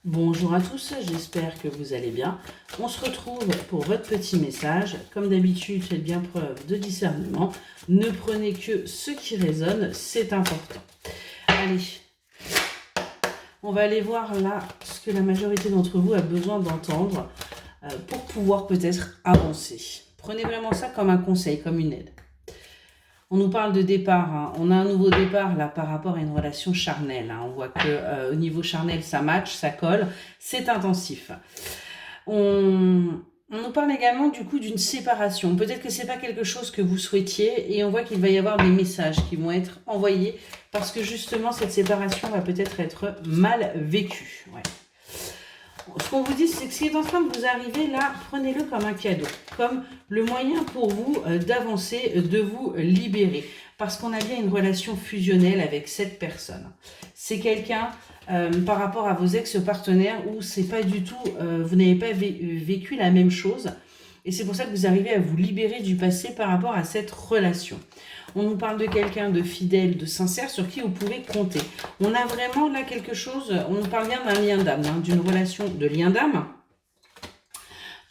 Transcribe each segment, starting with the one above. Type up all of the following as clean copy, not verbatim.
Bonjour à tous, j'espère que vous allez bien. On se retrouve pour votre petit message. Comme d'habitude, faites bien preuve de discernement. Ne prenez que ce qui résonne, c'est important. Allez, on va aller voir là ce que la majorité d'entre vous a besoin d'entendre pour pouvoir peut-être avancer. Prenez vraiment ça comme un conseil, comme une aide. On nous parle de départ, hein. On a un nouveau départ là par rapport à une relation charnelle. Hein. On voit que au niveau charnel, ça match, ça colle, c'est intensif. On nous parle également du coup d'une séparation. Peut-être que c'est pas quelque chose que vous souhaitiez et on voit qu'il va y avoir des messages qui vont être envoyés parce que justement cette séparation va peut-être être mal vécue. Ouais. Ce qu'on vous dit, c'est que ce qui est en train de vous arriver là, prenez-le comme un cadeau, comme le moyen pour vous d'avancer, de vous libérer. Parce qu'on a bien une relation fusionnelle avec cette personne. C'est quelqu'un par rapport à vos ex-partenaires où c'est pas du tout, vous n'avez pas vécu la même chose. Et c'est pour ça que vous arrivez à vous libérer du passé par rapport à cette relation. On nous parle de quelqu'un de fidèle, de sincère, sur qui vous pouvez compter. On a vraiment là quelque chose, on nous parle bien d'un lien d'âme, hein, d'une relation de lien d'âme,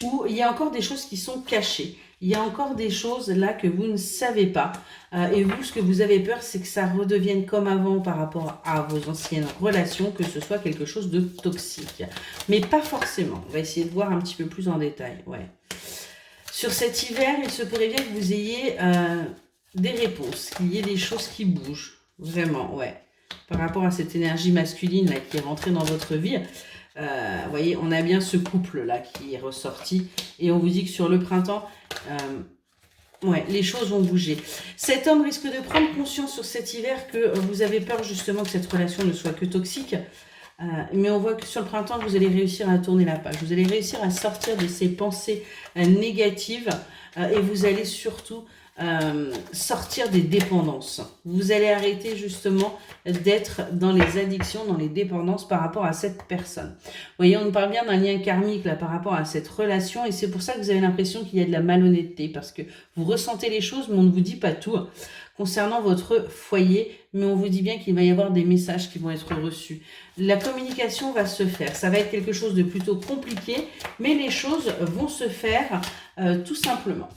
où il y a encore des choses qui sont cachées. Il y a encore des choses là que vous ne savez pas. Et vous, ce que vous avez peur, c'est que ça redevienne comme avant par rapport à vos anciennes relations, que ce soit quelque chose de toxique. Mais pas forcément. On va essayer de voir un petit peu plus en détail. Ouais. Sur cet hiver, il se pourrait bien que vous ayez des réponses, qu'il y ait des choses qui bougent. Vraiment, ouais. Par rapport à cette énergie masculine là, qui est rentrée dans votre vie, vous voyez, on a bien ce couple-là qui est ressorti. Et on vous dit que sur le printemps, ouais, les choses vont bouger. Cet homme risque de prendre conscience sur cet hiver que vous avez peur justement que cette relation ne soit que toxique. Mais on voit que sur le printemps, vous allez réussir à tourner la page. Vous allez réussir à sortir de ces pensées négatives et vous allez surtout sortir des dépendances. Vous allez arrêter justement d'être dans les addictions, dans les dépendances par rapport à cette personne. Vous voyez, on nous parle bien d'un lien karmique là par rapport à cette relation et c'est pour ça que vous avez l'impression qu'il y a de la malhonnêteté parce que vous ressentez les choses mais on ne vous dit pas tout concernant votre foyer, mais on vous dit bien qu'il va y avoir des messages qui vont être reçus. La communication va se faire. Ça va être quelque chose de plutôt compliqué, mais les choses vont se faire tout simplement.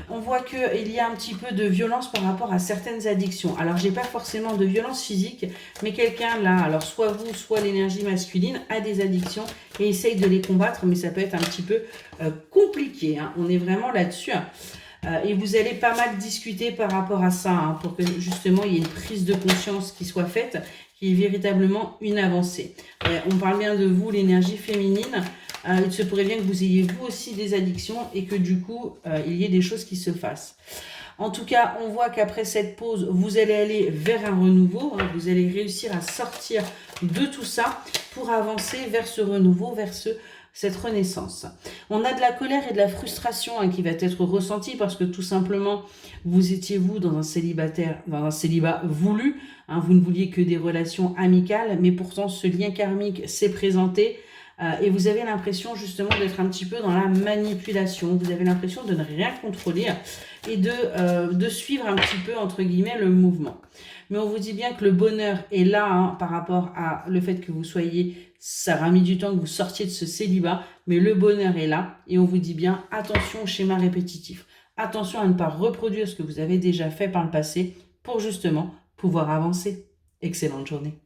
On voit qu'il y a un petit peu de violence par rapport à certaines addictions. Alors, j'ai pas forcément de violence physique, mais quelqu'un là, alors soit vous, soit l'énergie masculine, a des addictions et essaye de les combattre, mais ça peut être un petit peu compliqué. Hein. On est vraiment là-dessus. Et vous allez pas mal discuter par rapport à ça, hein, pour que justement il y ait une prise de conscience qui soit faite, qui est véritablement une avancée. On parle bien de vous, l'énergie féminine. Il se pourrait bien que vous ayez vous aussi des addictions et que du coup, il y ait des choses qui se fassent. En tout cas, on voit qu'après cette pause, vous allez aller vers un renouveau. Hein, vous allez réussir à sortir de tout ça pour avancer vers ce renouveau, vers cette renaissance. On a de la colère et de la frustration hein, qui va être ressentie parce que tout simplement, vous étiez vous dans un célibat voulu. Hein, vous ne vouliez que des relations amicales, mais pourtant ce lien karmique s'est présenté. Et vous avez l'impression justement d'être un petit peu dans la manipulation. Vous avez l'impression de ne rien contrôler et de suivre un petit peu, entre guillemets, le mouvement. Mais on vous dit bien que le bonheur est là hein, par rapport à le fait que vous soyez, ça aura mis du temps que vous sortiez de ce célibat, mais le bonheur est là et on vous dit bien attention au schéma répétitif. Attention à ne pas reproduire ce que vous avez déjà fait par le passé pour justement pouvoir avancer. Excellente journée.